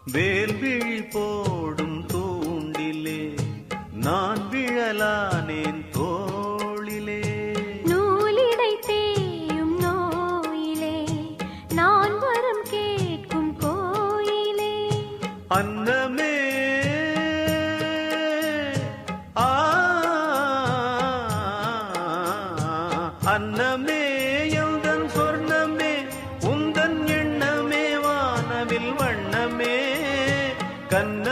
வேல்விழி போடும் தூண்டிலே நான் விழலானேன் தோளிலே. நூலிடை தேயும் நோயிலே நான் வரம் கேட்கும் கோயிலே. அன்னமே அன்னமே எந்தன் சொர்ணமே உந்தன் எண்ணமே வானவில் வண்ணமே கண்ண